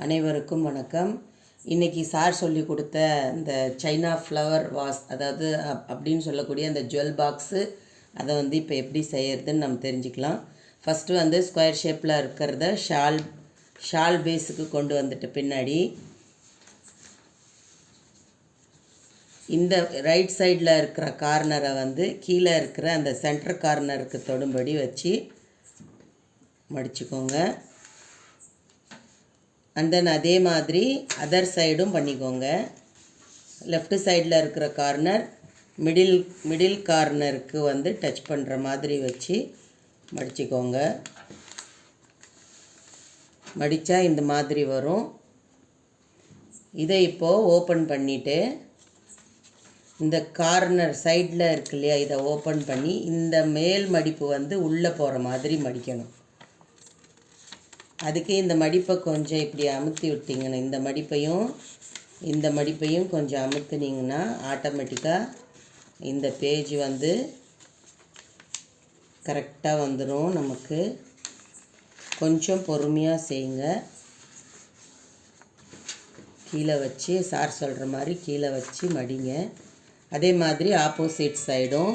அனைவருக்கும் வணக்கம். இன்றைக்கி சார் சொல்லி கொடுத்த இந்த சைனா ஃப்ளவர் வாஸ், அதாவது அப்படின்னு சொல்லக்கூடிய அந்த ஜுவல் பாக்ஸு, அதை இப்போ எப்படி செய்கிறதுன்னு நம்ம தெரிஞ்சுக்கலாம். ஃபஸ்ட்டு ஸ்கொயர் ஷேப்பில் இருக்கிறத ஷால் பேஸுக்கு கொண்டு வந்துட்டு பின்னாடி இந்த ரைட் சைடில் இருக்கிற கார்னரை கீழே இருக்கிற அந்த சென்டர் கார்னருக்கு தொடும்படி வச்சு மடிச்சுக்கோங்க. அண்ட் தென் அதே மாதிரி அதர் சைடும் பண்ணிக்கோங்க. லெஃப்ட் சைடில் இருக்கிற கார்னர் மிடில் கார்னருக்கு டச் பண்ணுற மாதிரி வச்சு மடிச்சுக்கோங்க. மடித்தா இந்த மாதிரி வரும். இதை இப்போது ஓப்பன் பண்ணிவிட்டு இந்த கார்னர் சைடில் இருக்கு இல்லையா, இதை ஓப்பன் பண்ணி இந்த மேல் மடிப்பு உள்ளே போகிற மாதிரி மடிக்கணும். அதுக்கு இந்த மடிப்பை கொஞ்சம் இப்படி அமுத்தி விட்டிங்கன்னா, இந்த மடிப்பையும் கொஞ்சம் அமுத்துனீங்கன்னா ஆட்டோமேட்டிக்காக இந்த பேஜ் கரெக்டாக வந்துடும். நமக்கு கொஞ்சம் பொறுமையாக செய்யுங்க. கீழே வச்சு சார் சொல்கிற மாதிரி கீழே வச்சு மடிங்க. அதே மாதிரி ஆப்போசிட் சைடும்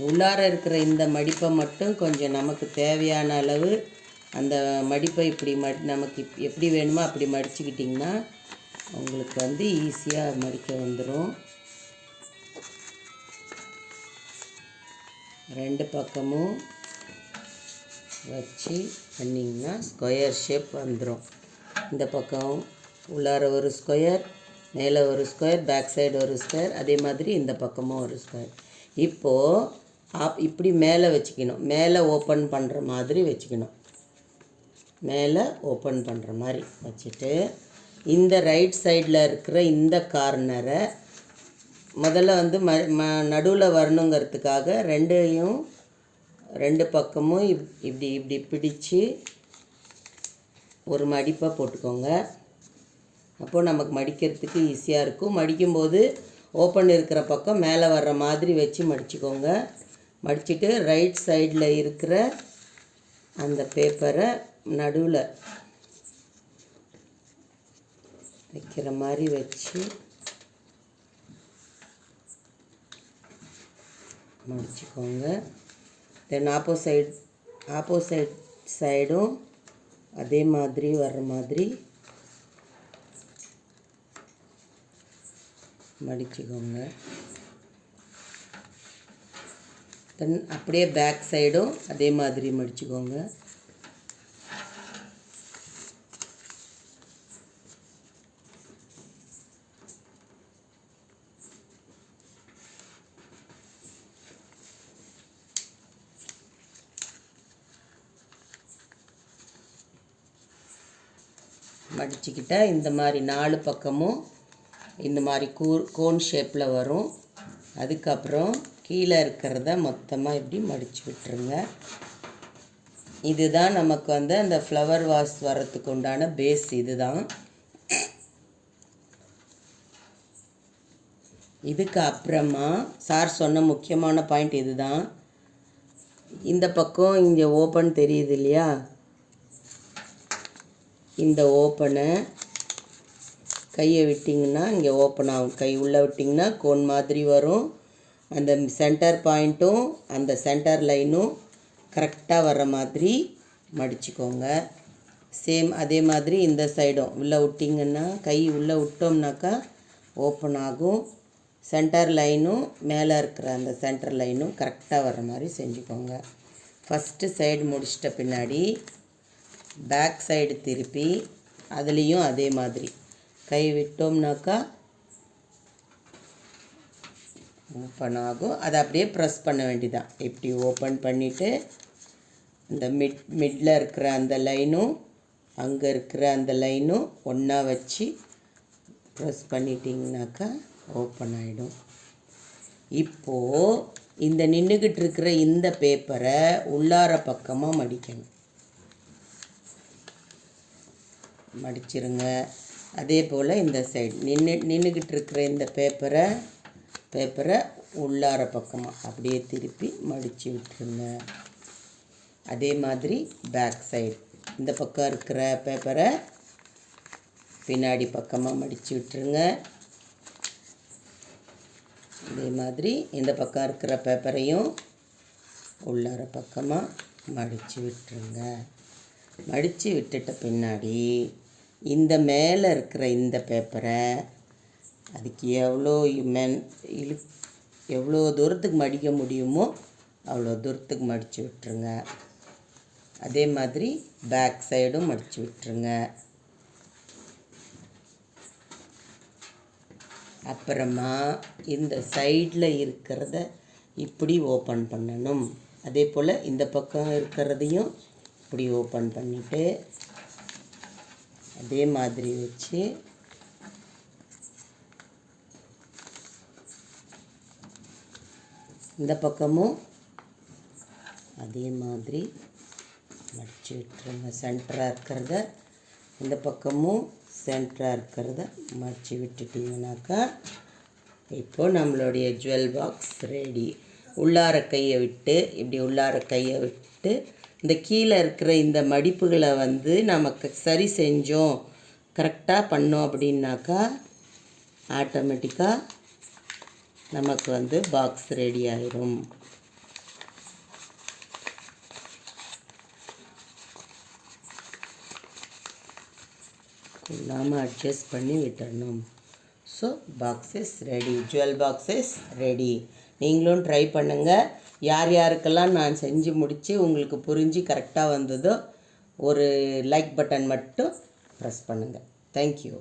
உள்ளார இருக்கிற இந்த மடிப்பை மட்டும் கொஞ்சம் நமக்கு தேவையான அளவு அந்த மடிப்பை இப்படி நமக்கு எப்படி வேணுமோ அப்படி மடிச்சுக்கிட்டிங்கன்னா உங்களுக்கு ஈஸியாக மடிக்க வந்துடும். ரெண்டு பக்கமும் வச்சு பண்ணிங்கன்னா ஸ்கொயர் ஷேப் வந்துடும். இந்த பக்கம் உள்ளார ஒரு ஸ்கொயர், மேலே ஒரு ஸ்கொயர், பேக் சைடு ஒரு ஸ்கொயர், அதே மாதிரி இந்த பக்கமும் ஒரு ஸ்கொயர். இப்போது இப்படி மேலே வச்சுக்கணும். மேலே ஓப்பன் பண்ணுற மாதிரி வச்சுக்கணும். மேலே ஓப்பன் பண்ணுற மாதிரி வச்சுட்டு இந்த ரைட் சைடில் இருக்கிற இந்த கார்னரை முதல்ல நடுவில் வரணுங்கிறதுக்காக ரெண்டு பக்கமும் இப்படி பிடிச்சு ஒரு மடிப்பை போட்டுக்கோங்க. அப்போது நமக்கு மடிக்கிறதுக்கு ஈஸியாக இருக்கும். மடிக்கும்போது ஓப்பன் இருக்கிற பக்கம் மேலே வர்ற மாதிரி வச்சு மடிச்சுக்கோங்க. மடிச்சுட்டு ரைட் சைடில் இருக்கிற அந்த பேப்பரை நடுவில் வைக்கிற மாதிரி வச்சு மடிச்சுக்கோங்க. தென் ஆப்போசிட் சைடும் அதே மாதிரி வர்ற மாதிரி மடிச்சுக்கோங்க. தென் அப்படியே பேக் சைடும் அதே மாதிரி மடிச்சுக்கோங்க. மடிச்சுக்கிட்டால் இந்த மாதிரி 4 பக்கமும் இந்த மாதிரி கோன் ஷேப்பில் வரும். அதுக்கப்புறம் கீழே இருக்கிறத மொத்தமாக இப்படி மடித்து விட்டுருங்க. இதுதான் நமக்கு அந்த ஃப்ளவர் வாஸ் வரத்துக்கு உண்டான பேஸ். இதுதான். இதுக்கு அப்புறமா சார் சொன்ன முக்கியமான பாயிண்ட் இதுதான். இந்த பக்கம் இங்கே ஓப்பன் தெரியுது இல்லையா, இந்த ஓப்பனை கையை விட்டிங்கன்னா இங்கே ஓப்பன் ஆகும். கை உள்ளே விட்டிங்கன்னா கோன் மாதிரி வரும். அந்த சென்டர் பாயிண்ட்டும் அந்த சென்டர் லைனும் கரெக்டாக வர்ற மாதிரி மடிச்சுக்கோங்க. சேம் அதே மாதிரி இந்த சைடும் உள்ளே விட்டிங்கன்னா, கை உள்ளே விட்டோம்னாக்கா ஓப்பன் ஆகும். சென்டர் லைனும் மேலே இருக்கிற அந்த சென்டர் லைனும் கரெக்டாக வர்ற மாதிரி செஞ்சுக்கோங்க. ஃபஸ்ட்டு சைடு முடிச்சிட்ட பின்னாடி பேக் சைடு திருப்பி அதுலேயும் அதே மாதிரி கை விட்டோம்னாக்கா ஓப்பன் ஆகும். அதை அப்படியே ப்ரெஸ் பண்ண வேண்டியதான். இப்படி ஓப்பன் பண்ணிவிட்டு இந்த மிடில் இருக்கிற அந்த லைனும் அங்கே இருக்கிற அந்த லைனும் ஒன்றா வச்சு ப்ரெஸ் பண்ணிட்டிங்கனாக்கா ஓப்பன் ஆகிடும். இப்போது இந்த நின்றுக்கிட்டு இருக்கிற இந்த பேப்பரை உள்ளார பக்கமாக மடிக்கணும். மடிச்சிருங்க. அதே போல் இந்த சைடு நின்றுக்கிட்டு இருக்கிற இந்த பேப்பரை உள்ளார பக்கமாக அப்படியே திருப்பி மடித்து விட்டுருங்க. அதே மாதிரி பேக் சைடு இந்த பக்கம் இருக்கிற பேப்பரை பின்னாடி பக்கமாக மடித்து விட்டுருங்க. இதே மாதிரி இந்த பக்கம் இருக்கிற பேப்பரையும் உள்ளார பக்கமாக மடித்து விட்டுருங்க. மடித்து விட்டுட்ட பின்னாடி இந்த மேலே இருக்கிற இந்த பேப்பரை அதுக்கு எவ்வளோ தூரத்துக்கு மடிக்க முடியுமோ அவ்வளோ தூரத்துக்கு மடித்து விட்டுருங்க. அதே மாதிரி பேக் சைடும் மடித்து விட்டுருங்க. அப்புறமா இந்த சைடில் இருக்கிறத இப்படி ஓப்பன் பண்ணணும். அதே போல் இந்த பக்கம் இருக்கிறதையும் இப்படி ஓப்பன் பண்ணிவிட்டு அதே மாதிரி வச்சு இந்த பக்கமும் அதே மாதிரி மடித்து விட்டுருங்க. சென்டராக இருக்கிறத இந்த பக்கமும் சென்டராக இருக்கிறத மடித்து விட்டுட்டிங்கனாக்கா இப்போது நம்மளுடைய ஜுவல் பாக்ஸ் ரெடி. உள்ளார கையை விட்டு இந்த கீழே இருக்கிற இந்த மடிப்புகளை நமக்கு சரி செஞ்சோம், கரெக்டாக பண்ணோம் அப்படின்னாக்கா ஆட்டோமேட்டிக்காக நமக்கு பாக்ஸ் ரெடி ஆயிரும். இல்லாமல் அட்ஜஸ்ட் பண்ணி விட்டுறணும். So box is ready, jewel box is ready. நீங்களும் ட்ரை பண்ணுங்கள். யார் யாருக்கெல்லாம் நான் செஞ்சு முடித்து உங்களுக்கு புரிஞ்சு கரெக்டாக வந்ததோ ஒரு லைக் பட்டன் மட்டும் ப்ரெஸ் பண்ணுங்கள். தேங்க்யூ.